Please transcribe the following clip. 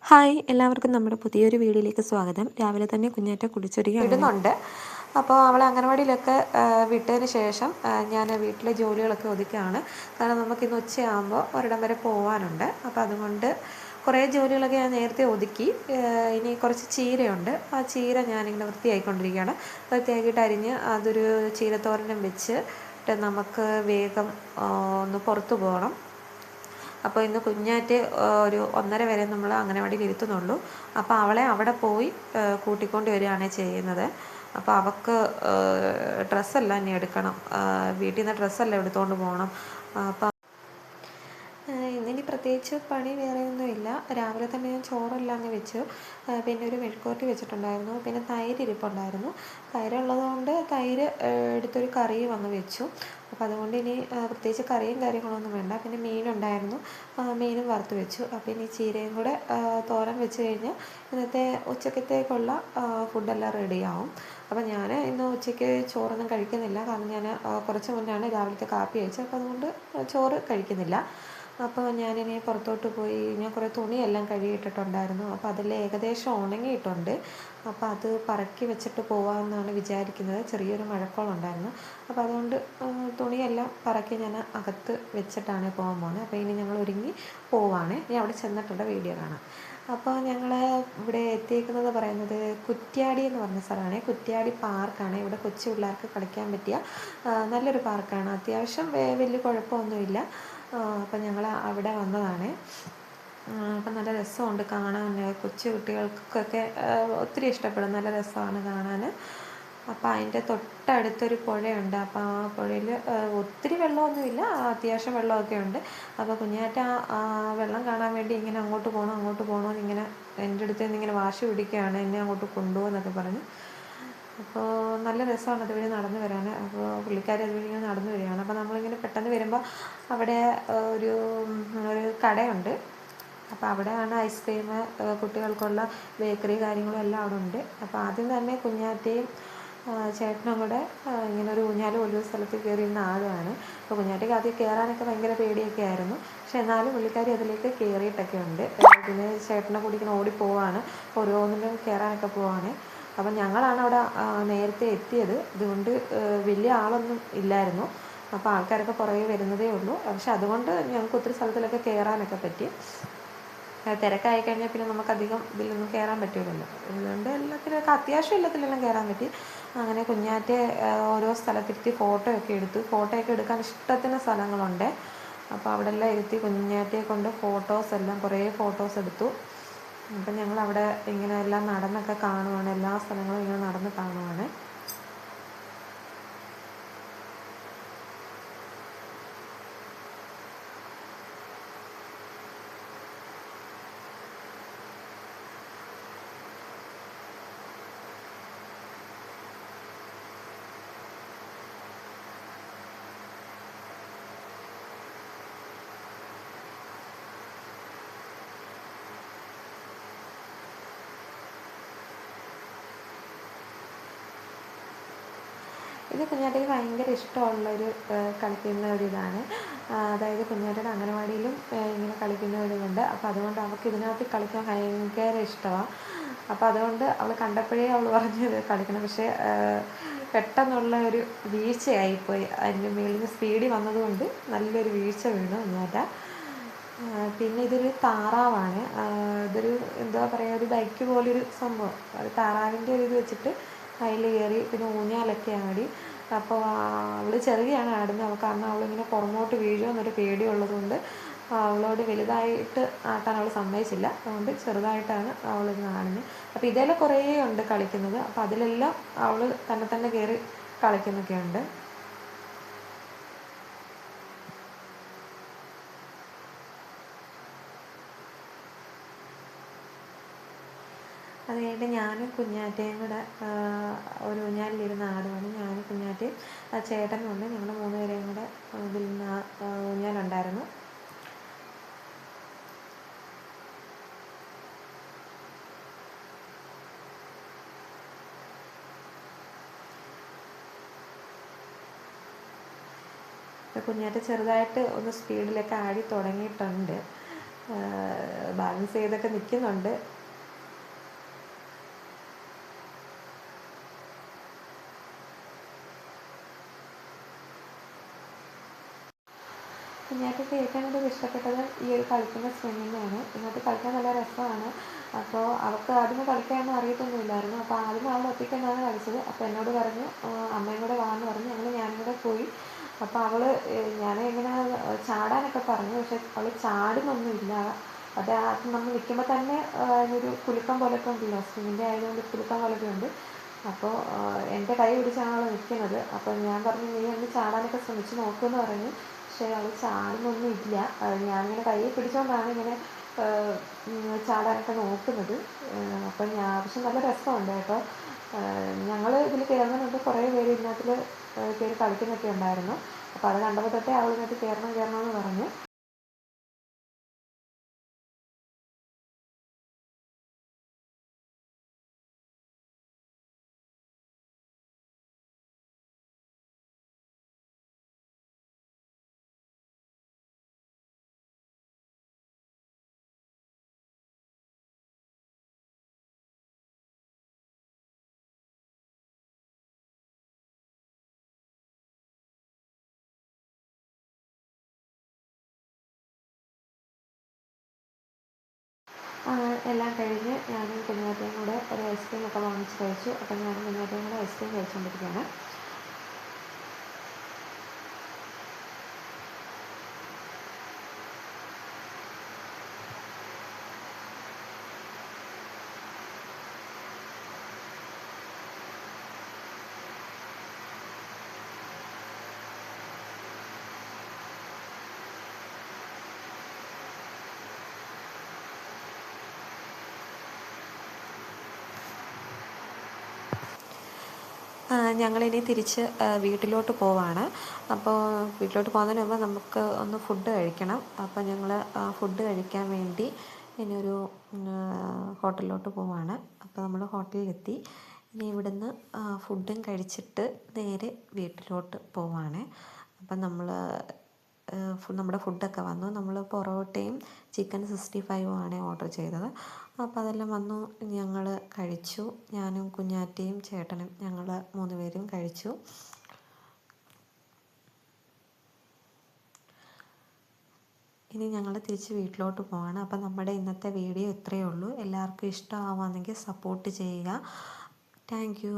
Hi, എല്ലാവർക്കും നമ്മുടെ പുതിയൊരു വീഡിയോയിലേക്ക് സ്വാഗതം. രാവിലെ തന്നെ കുഞ്ഞാറ്റ കുളിച്ചൊരുങ്ങുന്നുണ്ട്. അപ്പോൾ അവളെ അംഗനവാടിയിലൊക്കെ വിട്ടതിന് ശേഷം ഞാൻ വീട്ടിലെ ജോലികളൊക്കെ ഒതുക്കുകയാണ്. കാരണം നമുക്കിന്ന് ഉച്ചയാകുമ്പോൾ ഒരിടം വരെ പോകാനുണ്ട്. അപ്പോൾ അതുകൊണ്ട് കുറേ ജോലികളൊക്കെ ഞാൻ നേരത്തെ ഒതുക്കി. ഇനി കുറച്ച് ചീരയുണ്ട്. ആ ചീര ഞാനിങ്ങനെ വൃത്തിയാക്കിക്കൊണ്ടിരിക്കുകയാണ്. വൃത്തിയാക്കിയിട്ട് അരിഞ്ഞ് അതൊരു ചീരത്തോരനും വെച്ച് നമുക്ക് വേഗം ഒന്ന് പുറത്തു പോകണം. അപ്പോൾ ഇന്ന് കുഞ്ഞാറ്റ് ഒരു 1:30 വരെ നമ്മൾ അംഗനവാടിയിൽ ഇരുത്തുന്നുള്ളൂ. അപ്പോൾ അവളെ അവിടെ പോയി കൂട്ടിക്കൊണ്ട് വരികയാണ് ചെയ്യുന്നത്. അപ്പോൾ അവൾക്ക് ഡ്രസ്സെല്ലാം ഇനി എടുക്കണം. വീട്ടിൽ നിന്ന് ഡ്രസ്സെല്ലാം എടുത്തുകൊണ്ട് പോകണം. അപ്പോൾ ഇന്നിനി പ്രത്യേകിച്ച് പണി വേറെയൊന്നുമില്ല. രാവിലെ തന്നെ ഞാൻ ചോറെല്ലാം അങ്ങ് വെച്ചു. പിന്നെ ഒരു മെഴുക്കുവരട്ടി വെച്ചിട്ടുണ്ടായിരുന്നു. പിന്നെ തൈര് ഇരിപ്പുണ്ടായിരുന്നു. തൈരുള്ളത് കൊണ്ട് തൈര് എടുത്തൊരു കറിയും അങ്ങ് വെച്ചു. അപ്പോൾ അതുകൊണ്ട് ഇനി പ്രത്യേകിച്ച് കറിയും കാര്യങ്ങളൊന്നും വേണ്ട. പിന്നെ മീനുണ്ടായിരുന്നു, മീനും വറുത്ത് വെച്ചു. അപ്പോൾ ഇനി ചീരയും കൂടെ തോരൻ വെച്ച് കഴിഞ്ഞാൽ ഇന്നത്തെ ഉച്ചക്കത്തേക്കുള്ള ഫുഡെല്ലാം റെഡിയാവും. അപ്പോൾ ഞാൻ ഇന്ന് ഉച്ചയ്ക്ക് ചോറൊന്നും കഴിക്കുന്നില്ല. കാരണം ഞാൻ കുറച്ച് മുന്നാണ് രാവിലത്തെ കാപ്പി കഴിച്ചത്. അപ്പോൾ അതുകൊണ്ട് ചോറ് കഴിക്കുന്നില്ല. അപ്പോൾ ഞാനിനി പുറത്തോട്ട് പോയി ഞാൻ കുറേ തുണിയെല്ലാം കഴുകിയിട്ടിട്ടുണ്ടായിരുന്നു. അപ്പോൾ അതെല്ലാം ഏകദേശം ഉണങ്ങിയിട്ടുണ്ട്. അപ്പോൾ അത് പറക്കി വെച്ചിട്ട് പോകാമെന്നാണ് വിചാരിക്കുന്നത്. ചെറിയൊരു മഴക്കോളുണ്ടായിരുന്നു. അപ്പോൾ അതുകൊണ്ട് തുണിയെല്ലാം പറക്കി ഞാൻ അകത്ത് വെച്ചിട്ടാണ് പോകാൻ പോകുന്നത്. അപ്പോൾ ഇനി ഞങ്ങൾ ഒരുങ്ങി പോവാണ്. ഇനി അവിടെ ചെന്നിട്ടുള്ള വീഡിയോ കാണാം. അപ്പോൾ ഞങ്ങൾ ഇവിടെ എത്തിയിരിക്കുന്നത് പറയുന്നത് കുറ്റ്യാടി എന്ന് പറഞ്ഞ സ്ഥലമാണ്. കുറ്റ്യാടി പാർക്കാണ്. ഇവിടെ കൊച്ചു പിള്ളേർക്ക് കളിക്കാൻ പറ്റിയ നല്ലൊരു പാർക്കാണ്. അത്യാവശ്യം വലിയ കുഴപ്പമൊന്നുമില്ല. അപ്പം ഞങ്ങൾ അവിടെ വന്നതാണ്. അപ്പം നല്ല രസമുണ്ട് കാണാൻ. കൊച്ചു കുട്ടികൾക്കൊക്കെ ഒത്തിരി ഇഷ്ടപ്പെടും. നല്ല രസമാണ് കാണാൻ. അപ്പോൾ അതിൻ്റെ തൊട്ടടുത്തൊരു പുഴയുണ്ട്. അപ്പോൾ ആ പുഴയിൽ ഒത്തിരി വെള്ളമൊന്നുമില്ല, അത്യാവശ്യം വെള്ളമൊക്കെ ഉണ്ട്. അപ്പോൾ കുഞ്ഞാറ്റ ആ വെള്ളം കാണാൻ വേണ്ടി ഇങ്ങനെ അങ്ങോട്ട് പോകണമെന്ന് ഇങ്ങനെ എൻ്റെ അടുത്ത് നിന്ന് ഇങ്ങനെ വാശി പിടിക്കുകയാണ്, എന്നെ അങ്ങോട്ട് കൊണ്ടുപോകുമെന്നൊക്കെ പറഞ്ഞ്. അപ്പോൾ നല്ല രസമാണ് അതുവഴി നടന്നു വരാൻ. അപ്പോൾ പുള്ളിക്കാരി അതുവഴി ഇങ്ങനെ നടന്നു വരികയാണ്. അപ്പോൾ നമ്മളിങ്ങനെ പെട്ടെന്ന് വരുമ്പോൾ അവിടെ ഒരു കടയുണ്ട്. അപ്പോൾ അവിടെയാണ് ഐസ്ക്രീം, കുട്ടികൾക്കുള്ള ബേക്കറി കാര്യങ്ങളും എല്ലാം അവിടെ ഉണ്ട്. അപ്പോൾ ആദ്യം തന്നെ കുഞ്ഞാറ്റയും ചേട്ടനും കൂടെ ഇങ്ങനെ ഒരു ഊഞ്ഞാൽ ഒരു സ്ഥലത്ത് കയറിയിരുന്ന ആളുമാണ്. അപ്പോൾ കുഞ്ഞാറ്റയ്ക്ക് ആദ്യം കയറാനൊക്കെ ഭയങ്കര പേടിയൊക്കെ ആയിരുന്നു. പക്ഷെ എന്നാലും പുള്ളിക്കാരി അതിലേക്ക് കയറിയിട്ടൊക്കെ ഉണ്ട്. പിന്നെ ചേട്ടനെ കൂടി ഇങ്ങനെ ഓടിപ്പോവാണ്, ഓരോന്നിലും കയറാനൊക്കെ പോവാണ്. അപ്പം ഞങ്ങളാണ് അവിടെ നേരത്തെ എത്തിയത്. ഇതുകൊണ്ട് വലിയ ആളൊന്നും ഇല്ലായിരുന്നു. അപ്പോൾ ആൾക്കാരൊക്കെ പുറകെ വരുന്നതേ ഉള്ളൂ. പക്ഷെ അതുകൊണ്ട് ഞങ്ങൾക്ക് ഒത്തിരി സ്ഥലത്തിലൊക്കെ കയറാനൊക്കെ പറ്റി. തിരക്കായി കഴിഞ്ഞാൽ പിന്നെ നമുക്കധികം ഇതിലൊന്നും കയറാൻ പറ്റില്ലല്ലോ. അതുകൊണ്ട് എല്ലാത്തിലൊക്കെ അത്യാവശ്യം എല്ലാത്തിലെല്ലാം കയറാൻ പറ്റി. അങ്ങനെ കുഞ്ഞാറ്റെ ഓരോ സ്ഥലത്തിരുത്തി ഫോട്ടോയൊക്കെ എടുത്തു. ഫോട്ടോയൊക്കെ എടുക്കാൻ ഇഷ്ടത്തിന് സ്ഥലങ്ങളുണ്ട്. അപ്പോൾ അവിടെ എല്ലാം ഇരുത്തി കുഞ്ഞാറ്റയെ കൊണ്ട് കുറേ ഫോട്ടോസ് എടുത്തു. അപ്പം ഞങ്ങളവിടെ ഇങ്ങനെ എല്ലാം നടന്നൊക്കെ കാണുവാണ്. എല്ലാ സ്ഥലങ്ങളും ഇങ്ങനെ നടന്ന് കാണുവാണ്. ഇത് കുഞ്ഞാറ്റയ്ക്ക് ഭയങ്കര ഇഷ്ടമുള്ളൊരു കളിക്കുന്ന ഒരിതാണ്. അതായത് കുഞ്ഞാറ്റയുടെ അംഗനവാടിയിലും ഇങ്ങനെ കളിക്കുന്ന ഒരിതുണ്ട്. അപ്പോൾ അതുകൊണ്ട് അവൾക്ക് ഇതിനകത്ത് കളിക്കാൻ ഭയങ്കര ഇഷ്ടമാണ്. അപ്പോൾ അതുകൊണ്ട് അവൾ കണ്ടപ്പോഴേ അവൾ പറഞ്ഞത് കളിക്കണം. പക്ഷേ പെട്ടെന്നുള്ള ഒരു വീഴ്ചയായിപ്പോയി. അതിൻ്റെ മേളിൽ നിന്ന് സ്പീഡിൽ വന്നതുകൊണ്ട് നല്ലൊരു വീഴ്ച വീണു കുഞ്ഞാറ്റ. പിന്നെ ഇതൊരു താറാവാണ്. ഇതൊരു എന്താ പറയുക, ഒരു ബൈക്ക് പോലൊരു സംഭവം. അത് താറാവിൻ്റെ ഒരു ഇത് വെച്ചിട്ട് അതിൽ കയറി പിന്നെ ഊഞ്ഞാലൊക്കെ ആടി. അപ്പോൾ അവൾ ചെറുകയാണ് ആടുന്നത്. കാരണം അവളിങ്ങനെ പുറമോട്ട് വീഴുമെന്നൊരു പേടിയുള്ളതുകൊണ്ട് അവളോട് വലുതായിട്ട് ആട്ടാൻ അവൾ സമ്മതിച്ചില്ല. അതുകൊണ്ട് ചെറുതായിട്ടാണ് അവളിന്ന് ആടുന്നത്. അപ്പോൾ ഇതെല്ലാം കുറേ ഉണ്ട് കളിക്കുന്നത്. അപ്പോൾ അതിലെല്ലാം അവൾ തന്നെ കയറി കളിക്കുന്നൊക്കെ ഉണ്ട്. അത് കഴിഞ്ഞിട്ട് ഞാനും കുഞ്ഞാറ്റയും കൂടെ ഒരു ഊഞ്ഞാലിലിരുന്ന് ആടുവാണ്. ഞാനും കുഞ്ഞാറ്റയും ചേട്ടനുമുണ്ട്. ഞങ്ങൾ 3 പേരെയും കൂടെ ഇതിലിരുന്ന് ഊഞ്ഞാലുണ്ടായിരുന്നു. കുഞ്ഞാറ്റ ചെറുതായിട്ട് ഒന്ന് സ്പീഡിലൊക്കെ ആടി തുടങ്ങിയിട്ടുണ്ട്. ബാലൻസ് ചെയ്തൊക്കെ നിൽക്കുന്നുണ്ട്. കുഞ്ഞാറ്റയ്ക്ക് ഏറ്റവും കൂടുതൽ ഇഷ്ടപ്പെട്ടത് ഈ ഒരു കളിക്കുന്ന സ്വിമ്മിങ്ങാണ്. ഇതിനകത്ത് കളിക്കാൻ നല്ല രസമാണ്. അപ്പോൾ അവൾക്ക് ആദ്യമേ കളിക്കാനൊന്നും അറിയത്തൊന്നുമില്ലായിരുന്നു. അപ്പോൾ ആദ്യം അവൾ ഒറ്റയ്ക്ക് തന്നെയാണ് കളിച്ചത്. അപ്പോൾ എന്നോട് പറഞ്ഞു അമ്മയും കൂടെ വാന്ന് പറഞ്ഞു. അങ്ങനെ ഞാനും കൂടെ പോയി. അപ്പോൾ അവൾ ഞാൻ ഇങ്ങനെ ചാടാനൊക്കെ പറഞ്ഞു. പക്ഷെ അവൾ ചാടുന്നൊന്നുമില്ല. അത് നമ്മൾ നിൽക്കുമ്പോൾ തന്നെ ഒരു കുലുക്കം പോലൊക്കെ ഉണ്ടല്ലോ, സ്വിമ്മിൻ്റെ ആയതുകൊണ്ട് കുലുക്കം പോലൊക്കെ ഉണ്ട്. അപ്പോൾ എൻ്റെ കൈ പിടിച്ചാണ് അവൾ നിൽക്കുന്നത്. അപ്പോൾ ഞാൻ പറഞ്ഞു നീ ഒന്ന് ചാടാനൊക്കെ ശ്രമിച്ച് നോക്കുമെന്ന് പറഞ്ഞു. പക്ഷേ അവൾ ചാടുന്നൊന്നും ഇല്ല. ഞാനിങ്ങനെ കൈ പിടിച്ചുകൊണ്ടാണ് ഇങ്ങനെ ചാടാനൊക്കെ നോക്കുന്നത്. അപ്പം പക്ഷെ നല്ല രസമുണ്ട് കേട്ടോ. ഞങ്ങൾ ഇതിൽ കയറുന്നതിന് കുറേ പേര് ഇതിനകത്തിൽ കയറി കളിക്കുന്നൊക്കെ ഉണ്ടായിരുന്നു. അപ്പോൾ അത് കണ്ടപ്പോൾ തൊട്ടേ അവൾ ഇതിനകത്ത് കയറണമെന്ന് പറഞ്ഞു. എല്ലാം കഴിഞ്ഞ് ഞാനും കുഞ്ഞാറ്റയും കൂടെ ഒരു ഐസ്ക്രീമൊക്കെ വാങ്ങിച്ച് കഴിച്ചു. അപ്പം ഞാനും കുഞ്ഞാറ്റയും കൂടെ ഐസ്ക്രീം കഴിച്ചുകൊണ്ടിരിക്കുകയാണ്. ഞങ്ങളിനി തിരിച്ച് വീട്ടിലോട്ട് പോവാണ്. അപ്പോൾ വീട്ടിലോട്ട് പോകുന്നതിന് മുമ്പ് നമുക്ക് ഒന്ന് ഫുഡ് കഴിക്കണം. അപ്പോൾ ഞങ്ങൾ ഫുഡ് കഴിക്കാൻ വേണ്ടി ഇനി ഒരു ഹോട്ടലിലോട്ട് പോവാണ്. അപ്പോൾ നമ്മൾ ഹോട്ടലിലെത്തി. ഇനി ഇവിടുന്ന് ഫുഡും കഴിച്ചിട്ട് നേരെ വീട്ടിലോട്ട് പോവാണ്. അപ്പം നമ്മുടെ ഫുഡൊക്കെ വന്നു. നമ്മൾ പൊറോട്ടയും ചിക്കൻ 65 ആണ് ഓർഡർ ചെയ്തത്. അപ്പോൾ അതെല്ലാം വന്നു. ഞങ്ങൾ കഴിച്ചു. ഞാനും കുഞ്ഞാറ്റയും ചേട്ടനും ഞങ്ങൾ 3 പേരും കഴിച്ചു. ഇനി ഞങ്ങൾ തിരിച്ച് വീട്ടിലോട്ട് പോവാണ്. അപ്പം നമ്മുടെ ഇന്നത്തെ വീഡിയോ ഇത്രയേ ഉള്ളൂ. എല്ലാവർക്കും ഇഷ്ടമാവുകയാണെങ്കിൽ സപ്പോർട്ട് ചെയ്യുക. Thank you.